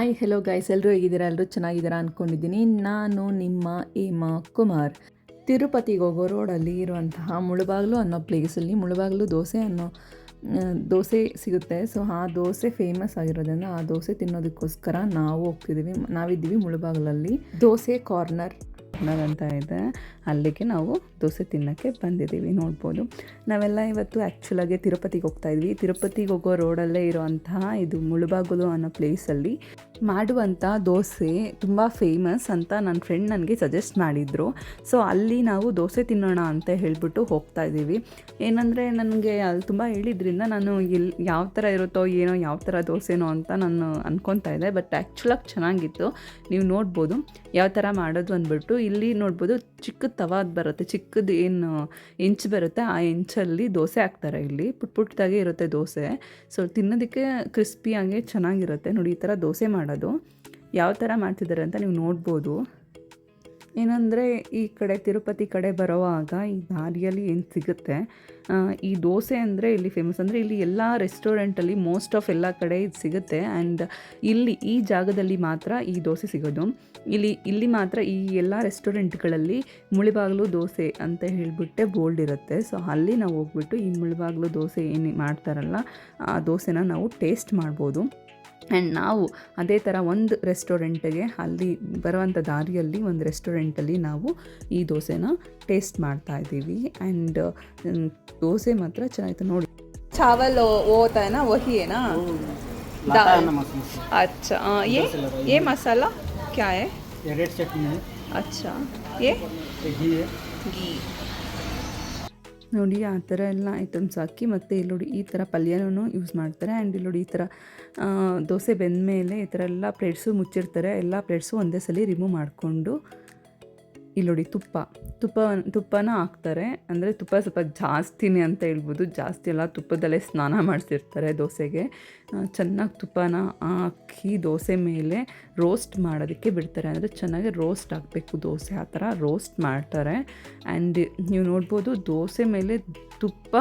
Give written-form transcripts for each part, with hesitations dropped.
Hi hello guys, ಎಲ್ಲರೂ ಹೇಗಿದ್ದೀರಾ? ಎಲ್ಲರೂ ಚೆನ್ನಾಗಿದ್ದೀರಾ ಅಂದ್ಕೊಂಡಿದ್ದೀನಿ. ನಾನು ನಿಮ್ಮ ಹೇಮಾ ಕುಮಾರ್. ತಿರುಪತಿಗೆ ಹೋಗೋ ರೋಡಲ್ಲಿ ಇರುವಂತಹ ಮುಳುಬಾಗಿಲು ಅನ್ನೋ ಪ್ಲೇಸಲ್ಲಿ ಮುಳುಬಾಗಿಲು ದೋಸೆ ಸಿಗುತ್ತೆ. ಸೊ ಆ ದೋಸೆ ಫೇಮಸ್ ಆಗಿರೋದ್ರಿಂದ ಆ ದೋಸೆ ತಿನ್ನೋದಕ್ಕೋಸ್ಕರ ನಾವಿದ್ದೀವಿ ಮುಳುಬಾಗಿಲಲ್ಲಿ. ದೋಸೆ ಕಾರ್ನರ್ ಅಂತ ಇದೆ, ಅಲ್ಲಿಗೆ ನಾವು ದೋಸೆ ತಿನ್ನೋಕ್ಕೆ ಬಂದಿದ್ದೀವಿ. ನೋಡ್ಬೋದು, ನಾವೆಲ್ಲ ಇವತ್ತು ಆ್ಯಕ್ಚುಲಾಗಿ ತಿರುಪತಿಗೆ ಹೋಗ್ತಾಯಿದ್ವಿ. ತಿರುಪತಿಗೆ ಹೋಗೋ ರೋಡಲ್ಲೇ ಇರೋವಂತಹ ಇದು ಮುಳುಬಾಗಿಲು ಅನ್ನೋ ಪ್ಲೇಸಲ್ಲಿ ಮಾಡುವಂಥ ದೋಸೆ ತುಂಬ ಫೇಮಸ್ ಅಂತ ನನ್ನ ಫ್ರೆಂಡ್ ನನಗೆ ಸಜೆಸ್ಟ್ ಮಾಡಿದರು. ಸೊ ಅಲ್ಲಿ ನಾವು ದೋಸೆ ತಿನ್ನೋಣ ಅಂತ ಹೇಳಿಬಿಟ್ಟು ಹೋಗ್ತಾಯಿದ್ದೀವಿ. ಏನಂದರೆ ನನಗೆ ಅಲ್ಲಿ ತುಂಬ ಹೇಳಿದ್ರಿಂದ ನಾನು ಯಾವ ಥರ ಇರುತ್ತೋ ಏನೋ, ಯಾವ ಥರ ದೋಸೆನೋ ಅಂತ ನಾನು ಅಂದ್ಕೊತಾ ಇದ್ದೆ. ಬಟ್ ಆ್ಯಕ್ಚುಲಾಗಿ ಚೆನ್ನಾಗಿತ್ತು. ನೀವು ನೋಡ್ಬೋದು ಯಾವ ಥರ ಮಾಡೋದು ಅಂದ್ಬಿಟ್ಟು. ಇಲ್ಲಿ ನೋಡ್ಬೋದು ಚಿಕ್ಕದು ತವಾದ ಬರುತ್ತೆ, ಚಿಕ್ಕದು ಏನು ಇಂಚ್ ಬರುತ್ತೆ, ಆ ಇಂಚಲ್ಲಿ ದೋಸೆ ಹಾಕ್ತಾರೆ. ಇಲ್ಲಿ ಪುಟ್ಟದಾಗೆ ಇರುತ್ತೆ ದೋಸೆ. ಸೊ ತಿನ್ನೋದಕ್ಕೆ ಕ್ರಿಸ್ಪಿಯಾಗಿ ಚೆನ್ನಾಗಿರುತ್ತೆ. ನೋಡಿ, ಈ ಥರ ದೋಸೆ ಮಾಡೋದು ಯಾವ ಥರ ಮಾಡ್ತಿದ್ದಾರೆ ಅಂತ ನೀವು ನೋಡ್ಬೋದು. ಏನಂದರೆ ಈ ಕಡೆ ತಿರುಪತಿ ಕಡೆ ಬರೋವಾಗ ಈ ದಾರಿಯಲ್ಲಿ ಏನು ಸಿಗುತ್ತೆ, ಈ ದೋಸೆ ಅಂದರೆ ಇಲ್ಲಿ ಫೇಮಸ್. ಅಂದರೆ ಇಲ್ಲಿ ಎಲ್ಲ ರೆಸ್ಟೋರೆಂಟಲ್ಲಿ ಮೋಸ್ಟ್ ಆಫ್ ಎಲ್ಲ ಕಡೆ ಇದು ಸಿಗುತ್ತೆ. ಆ್ಯಂಡ್ ಇಲ್ಲಿ ಈ ಜಾಗದಲ್ಲಿ ಮಾತ್ರ ಈ ದೋಸೆ ಸಿಗೋದು. ಇಲ್ಲಿ ಮಾತ್ರ ಈ ಎಲ್ಲ ರೆಸ್ಟೋರೆಂಟ್ಗಳಲ್ಲಿ ಮುಳುಬಾಗಿಲು ದೋಸೆ ಅಂತ ಹೇಳಿಬಿಟ್ಟೆ ಬೋಲ್ಡ್ ಇರುತ್ತೆ. ಸೊ ಅಲ್ಲಿ ನಾವು ಹೋಗ್ಬಿಟ್ಟು ಈ ಮುಳುಬಾಗಿಲು ದೋಸೆ ಏನು ಮಾಡ್ತಾರಲ್ಲ ಆ ದೋಸೆನ ನಾವು ಟೇಸ್ಟ್ ಮಾಡ್ಬೋದು. ಆ್ಯಂಡ್ ನಾವು ಅದೇ ಥರ ಒಂದು ರೆಸ್ಟೋರೆಂಟಿಗೆ ಅಲ್ಲಿ ಬರುವಂಥ ದಾರಿಯಲ್ಲಿ ಒಂದು ರೆಸ್ಟೋರೆಂಟಲ್ಲಿ ನಾವು ಈ ದೋಸೆನ ಟೇಸ್ಟ್ ಮಾಡ್ತಾಯಿದ್ದೀವಿ. ಆ್ಯಂಡ್ ದೋಸೆ ಮಾತ್ರ ಚೆನ್ನಾಗಿತ್ತು. ನೋಡಿ, ಚಾವಲ್ ಹೋತಾ है ना, वही है ना? दाल। अच्छा, ये मसाला क्या है? ये रेड चटनी है। अच्छा, ये घी है। घी. ನೋಡಿ, ಆ ಥರ ಎಲ್ಲ ಐಟಮ್ಸ್ ಹಾಕಿ ಮತ್ತು ಇಲ್ಲಿ ನೋಡಿ ಈ ಥರ ಪಲ್ಯನೂ ಯೂಸ್ ಮಾಡ್ತಾರೆ. ಆ್ಯಂಡ್ ಇಲ್ಲಿ ನೋಡಿ ಈ ಥರ ದೋಸೆ ಬೆಂದಮೇಲೆ ಈ ಥರ ಎಲ್ಲ ಪ್ಲೇಟ್ಸು ಮುಚ್ಚಿರ್ತಾರೆ. ಎಲ್ಲ ಪ್ಲೇಟ್ಸು ಒಂದೇ ಸಲ ರಿಮೂವ್ ಮಾಡಿಕೊಂಡು ಇಲ್ಲಿ ನೋಡಿ ತುಪ್ಪನ ಹಾಕ್ತಾರೆ. ಅಂದರೆ ತುಪ್ಪ ಸ್ವಲ್ಪ ಜಾಸ್ತಿನೇ ಅಂತ ಹೇಳ್ಬೋದು. ಜಾಸ್ತಿ ಎಲ್ಲ ತುಪ್ಪದಲ್ಲೇ ಸ್ನಾನ ಮಾಡಿಸಿರ್ತಾರೆ ದೋಸೆಗೆ. ಚೆನ್ನಾಗಿ ತುಪ್ಪನ ಹಾಕಿ ದೋಸೆ ಮೇಲೆ ರೋಸ್ಟ್ ಮಾಡೋದಕ್ಕೆ ಬಿಡ್ತಾರೆ. ಅಂದರೆ ಚೆನ್ನಾಗಿ ರೋಸ್ಟ್ ಆಗಬೇಕು ದೋಸೆ, ಆ ಥರ ರೋಸ್ಟ್ ಮಾಡ್ತಾರೆ. ಆ್ಯಂಡ್ ನೀವು ನೋಡ್ಬೋದು ದೋಸೆ ಮೇಲೆ ತುಪ್ಪ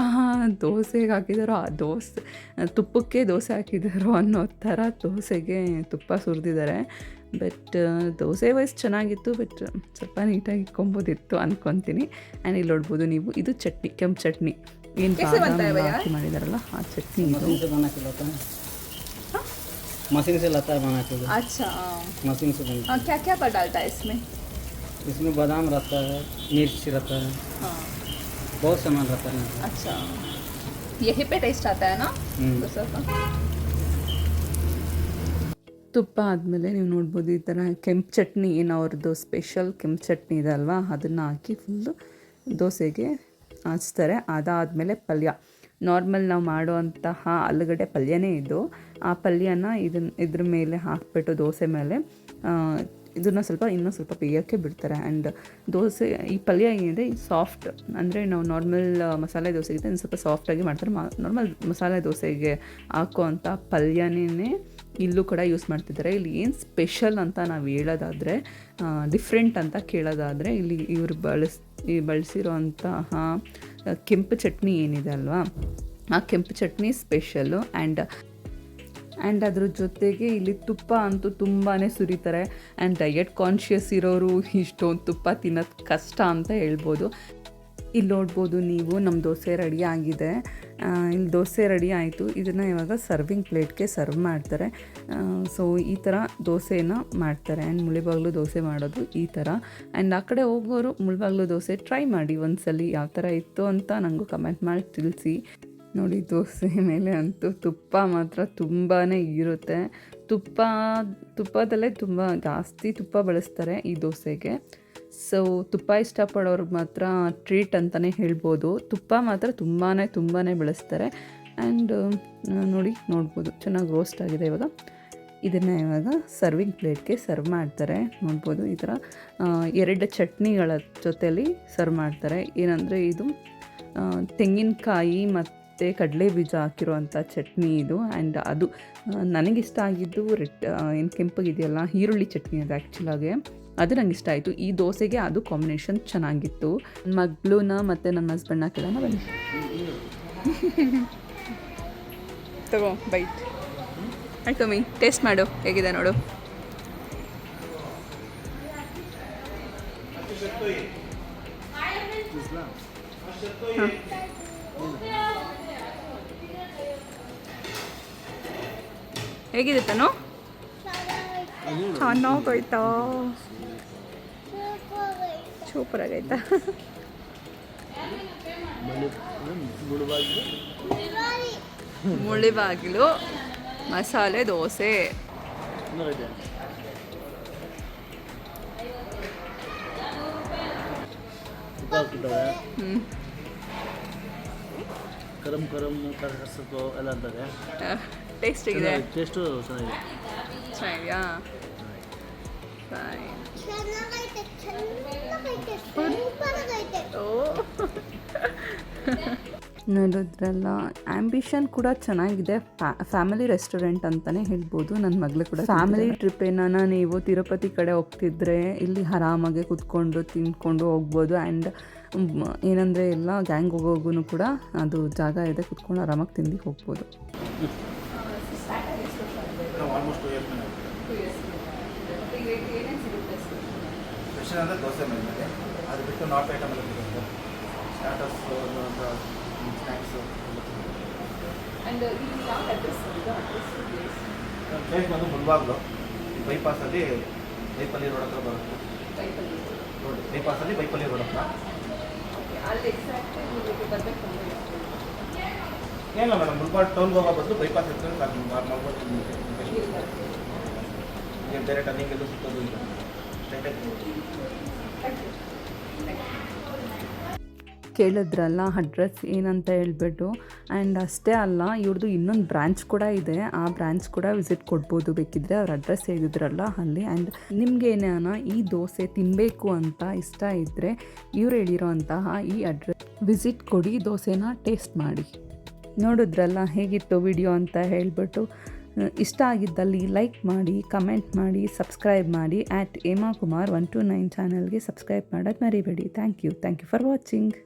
ದೋಸೆಗೆ ಹಾಕಿದಾರೋ ಆ ತುಪ್ಪಕ್ಕೆ ದೋಸೆ ಹಾಕಿದಾರೋ ಅನ್ನೋ ಥರ ದೋಸೆಗೆ ತುಪ್ಪ ಸುರಿದಿದ್ದಾರೆ. ಬಟ್ ದೋಸೆ ವೈಸ್ ಚೆನ್ನಾಗಿತ್ತು. ಬಟ್ ಸ್ವಲ್ಪ ನೀಟಾಗಿ ಇಕ್ಕೊಬೋದಿತ್ತು ಅಂದ್ಕೊತೀನಿ. ಆ್ಯಂಡ್ ಇಲ್ಲಿ ನೋಡ್ಬೋದು ನೀವು, ಇದು ಚಟ್ನಿ, ಕೆಂಪು ಚಟ್ನಿ ಏನು ಹಾಕಿ ಮಾಡಿದಾರಲ್ಲ ಆ ಚಟ್ನಿ ಇದು. मशीन से लाता है बना के। अच्छा, मशीन से बनता है। क्या क्या डालता है इसमें? इसमें बादाम रहता है, मिर्च रहता है, हाँ, बहुत सामान रहता है। अच्छा, यही पे टेस्ट आता है ना डोसा का? ತುಪ್ಪ ಆದಮೇಲೆ ನೀವು ನೋಡ್ಬೋದು ಈ ಥರ ಕೆಂಪು ಚಟ್ನಿ, ಏನು ಅವ್ರದ್ದು ಸ್ಪೆಷಲ್ ಕೆಂಪು ಚಟ್ನಿ ಇದೆ ಅಲ್ವಾ, ಅದನ್ನು ಹಾಕಿ ಫುಲ್ಲು ದೋಸೆಗೆ ಹಚ್ತಾರೆ. ಅದಾದಮೇಲೆ ಪಲ್ಯ, ನಾರ್ಮಲ್ ನಾವು ಮಾಡುವಂತಹ ಆಲೂಗಡ್ಡೆ ಪಲ್ಯನೇ ಇದು. ಆ ಪಲ್ಯನ ಇದ್ರ ಮೇಲೆ ಹಾಕ್ಬಿಟ್ಟು ದೋಸೆ ಮೇಲೆ ಇದನ್ನು ಇನ್ನೂ ಸ್ವಲ್ಪ ಬೇಯೋಕ್ಕೆ ಬಿಡ್ತಾರೆ. ಆ್ಯಂಡ್ ದೋಸೆ ಈ ಪಲ್ಯ ಏನಿದೆ ಸಾಫ್ಟ್, ಅಂದರೆ ನಾವು ನಾರ್ಮಲ್ ಮಸಾಲೆ ದೋಸೆಗಿಂತ ಇನ್ನು ಸ್ವಲ್ಪ ಸಾಫ್ಟಾಗಿ ಮಾಡ್ತಾರೆ. ನಾರ್ಮಲ್ ಮಸಾಲೆ ದೋಸೆಗೆ ಹಾಕುವಂಥ ಪಲ್ಯನೇ ಇಲ್ಲೂ ಕೂಡ ಯೂಸ್ ಮಾಡ್ತಿದ್ದಾರೆ. ಇಲ್ಲಿ ಏನು ಸ್ಪೆಷಲ್ ಅಂತ ನಾವು ಹೇಳೋದಾದರೆ, ಡಿಫ್ರೆಂಟ್ ಅಂತ ಕೇಳೋದಾದರೆ, ಇಲ್ಲಿ ಇವರು ಬಳಸಿರೋಂತಹ ಕೆಂಪು ಚಟ್ನಿ ಏನಿದೆ ಅಲ್ವಾ, ಆ ಕೆಂಪು ಚಟ್ನಿ ಸ್ಪೆಷಲ್ಲು. ಆ್ಯಂಡ್ ಅದ್ರ ಜೊತೆಗೆ ಇಲ್ಲಿ ತುಪ್ಪ ಅಂತೂ ತುಂಬಾ ಸುರಿತಾರೆ. ಆ್ಯಂಡ್ ಡಯಟ್ ಕಾನ್ಷಿಯಸ್ ಇರೋರು ಇಷ್ಟೊಂದು ತುಪ್ಪ ತಿನ್ನೋದು ಕಷ್ಟ ಅಂತ ಹೇಳ್ಬೋದು. ಇಲ್ಲಿ ನೋಡ್ಬೋದು ನೀವು, ನಮ್ಮ ದೋಸೆ ರೆಡಿ ಆಗಿದೆ. ಇಲ್ಲಿ ದೋಸೆ ರೆಡಿ ಆಯಿತು. ಇದನ್ನು ಇವಾಗ ಸರ್ವಿಂಗ್ ಪ್ಲೇಟ್ಗೆ ಸರ್ವ್ ಮಾಡ್ತಾರೆ. ಸೊ ಈ ಥರ ದೋಸೆನ ಮಾಡ್ತಾರೆ. ಆ್ಯಂಡ್ ಮುಳುಬಾಗಿಲು ದೋಸೆ ಮಾಡೋದು ಈ ಥರ. ಆ್ಯಂಡ್ ಆ ಕಡೆ ಹೋಗೋರು ಮುಳುಬಾಗಿಲು ದೋಸೆ ಟ್ರೈ ಮಾಡಿ ಒಂದ್ಸಲಿ, ಯಾವ ಥರ ಇತ್ತು ಅಂತ ನನಗೂ ಕಮೆಂಟ್ ಮಾಡಿ ತಿಳಿಸಿ. ನೋಡಿ, ದೋಸೆ ಮೇಲೆ ಅಂತೂ ತುಪ್ಪ ಮಾತ್ರ ತುಂಬಾ ಇರುತ್ತೆ. ತುಪ್ಪದಲ್ಲೇ ತುಂಬ ಜಾಸ್ತಿ ತುಪ್ಪ ಬಳಸ್ತಾರೆ ಈ ದೋಸೆಗೆ. ಸೊ ತುಪ್ಪ ಇಷ್ಟಪಡೋರ್ಗೆ ಮಾತ್ರ ಟ್ರೀಟ್ ಅಂತಲೇ ಹೇಳ್ಬೋದು. ತುಪ್ಪ ಮಾತ್ರ ತುಂಬಾ ಬಳಸ್ತಾರೆ. ಆ್ಯಂಡ್ ನೋಡ್ಬೋದು ಚೆನ್ನಾಗಿ ರೋಸ್ಟ್ ಆಗಿದೆ. ಇದನ್ನು ಇವಾಗ ಸರ್ವಿಂಗ್ ಪ್ಲೇಟ್ಗೆ ಸರ್ವ್ ಮಾಡ್ತಾರೆ. ನೋಡ್ಬೋದು ಈ ಥರ 2 ಚಟ್ನಿಗಳ ಜೊತೆಯಲ್ಲಿ ಸರ್ವ್ ಮಾಡ್ತಾರೆ. ಏನಂದರೆ ಇದು ತೆಂಗಿನಕಾಯಿ ಮತ್ತು ಕಡಲೆ ಬೀಜ ಹಾಕಿರುವಂಥ ಚಟ್ನಿ ಇದು. ಆ್ಯಂಡ್ ಅದು ನನಗಿಷ್ಟ ಆಗಿದ್ದು ಏನು ಕೆಂಪಗಿದೆಯಲ್ಲ, ಈರುಳ್ಳಿ ಚಟ್ನಿ ಅದು ಆ್ಯಕ್ಚುಲಾಗೆ, ಅದು ನಂಗೆ ಇಷ್ಟ ಆಯಿತು. ಈ ದೋಸೆಗೆ ಅದು ಕಾಂಬಿನೇಷನ್ ಚೆನ್ನಾಗಿತ್ತು. ಮಗಳನ್ನ ಮತ್ತು ನನ್ನ ಹಸ್ಬೆಂಡ್ನ ಕೇಳೋಣ ಬನ್ನಿ. ತಗೋ ಬೈಟ್. ಆಯ್ತು ಮೀ ಟೇಸ್ಟ್ ಮಾಡು ಹೇಗಿದೆ ನೋಡು. ಹಾಂ. ಹೇಗಿದೆ ತಾನು ಚೆನ್ನಾಗೋಯ್ತಾ? ಸೂಪರ್ ಆಗೈತಾ? ಮುಳಿಬಾಗಿಲು ಮಸಾಲೆ ದೋಸೆ. ಕರಮ್ ಕರಮ್ ಕರಸತ್ತು ಎಲ್ಲ ಅಂತಾರೆ. ಟೇಸ್ಟ್ ಹೇಗಿದೆ? ಟೇಸ್ಟು ಚೆನ್ನಾಗಿದೆ. ಚೆನ್ನಾಗಿದೆಯಾ? ಫೈನ್. ಓ ನೋಡಿದ್ರಲ್ಲ, ಆ್ಯಂಬಿಷನ್ ಕೂಡ ಚೆನ್ನಾಗಿದೆ. ಫ್ಯಾಮಿಲಿ ರೆಸ್ಟೋರೆಂಟ್ ಅಂತಲೇ ಹೇಳ್ಬೋದು. ನನ್ನ ಮಗಳು ಕೂಡ ಫ್ಯಾಮಿಲಿ ಟ್ರಿಪ್ ಏನಾನ ನೀವು ತಿರುಪತಿ ಕಡೆ ಹೋಗ್ತಿದ್ರೆ ಇಲ್ಲಿ ಆರಾಮಾಗೆ ಕೂತ್ಕೊಂಡು ತಿಂದ್ಕೊಂಡು ಹೋಗ್ಬೋದು. ಆ್ಯಂಡ್ ಏನಂದರೆ ಎಲ್ಲ ಗ್ಯಾಂಗ್ ಹೋಗೋಗೂ ಕೂಡ ಅದು ಜಾಗ ಇದೆ, ಕೂತ್ಕೊಂಡು ಆರಾಮಾಗಿ ತಿಂದು ಹೋಗ್ಬೋದು. ಸ್ಪೆಷಲ್ ಅಂದರೆ ದೋಸೆ ಮೇಲೆ ಅದು ಬಿಟ್ಟು ನಾರ್ತ್ ಐಟಮ್ ಎಲ್ಲ ಸಿಗುತ್ತೆ. ಸ್ಟಾರ್ಟರ್ಸ್ ಸ್ನ್ಯಾಕ್ಸು ಪ್ಲೇಸ್ ಬಂದು ಮುಲ್ಬಾಗ್ಲು ಬೈಪಾಸಲ್ಲಿ ಬೈಪಲ್ಲಿ ರೋಡ್ ಹತ್ರ ಬರುತ್ತೆ. ರೋಡ್ ಬೈಪಾಸಲ್ಲಿ ಬೈಪಲ್ಲಿ ರೋಡ್ ಹತ್ರ ಏನಿಲ್ಲ ಮೇಡಮ್, ಮುಲ್ಬಾಗ್ ಟೌನ್ಗೆ ಹೋಗೋ ಬದಲು ಬೈಪಾಸ್ ಇರ್ತದೆ ಸಾಕು. ಮಾಡ್ಬೋದು. ಏನು ಬೇರೆ ಟರ್ನಿಂಗ್ ಎಲ್ಲೂ ಸಿಕ್ಕೋದು ಇಲ್ಲ. ಕೇಳಿದ್ರಲ್ಲ ಅಡ್ರೆಸ್ ಏನಂತ ಹೇಳ್ಬಿಟ್ಟು. ಆ್ಯಂಡ್ ಅಷ್ಟೇ ಅಲ್ಲ, ಇವ್ರದ್ದು ಇನ್ನೊಂದು ಬ್ರ್ಯಾಂಚ್ ಕೂಡ ಇದೆ. ಆ ಬ್ರ್ಯಾಂಚ್ ಕೂಡ ವಿಸಿಟ್ ಕೊಡ್ಬೋದು ಬೇಕಿದ್ದರೆ. ಅವ್ರ ಅಡ್ರೆಸ್ ಹೇಳಿದ್ರಲ್ಲ ಅಲ್ಲಿ. ಆ್ಯಂಡ್ ನಿಮಗೇನಾನ ಈ ದೋಸೆ ತಿನ್ನಬೇಕು ಅಂತ ಇಷ್ಟ ಇದ್ದರೆ ಇವ್ರು ಹೇಳಿರೋ ಅಂತಹ ಈ ಅಡ್ರೆಸ್ ವಿಸಿಟ್ ಕೊಡಿ, ದೋಸೆನ ಟೇಸ್ಟ್ ಮಾಡಿ. ನೋಡಿದ್ರಲ್ಲ ಹೇಗಿತ್ತು ವಿಡಿಯೋ ಅಂತ ಹೇಳ್ಬಿಟ್ಟು. ಇಷ್ಟ ಆಗಿದ್ದಲ್ಲಿ ಲೈಕ್ ಮಾಡಿ, ಕಮೆಂಟ್ ಮಾಡಿ, ಸಬ್ಸ್ಕ್ರೈಬ್ ಮಾಡಿ. @emakumar129 ಚಾನಲ್ಗೆ ಸಬ್ಸ್ಕ್ರೈಬ್ ಮಾಡೋದು ಮರಿಬೇಡಿ. Thank you for watching.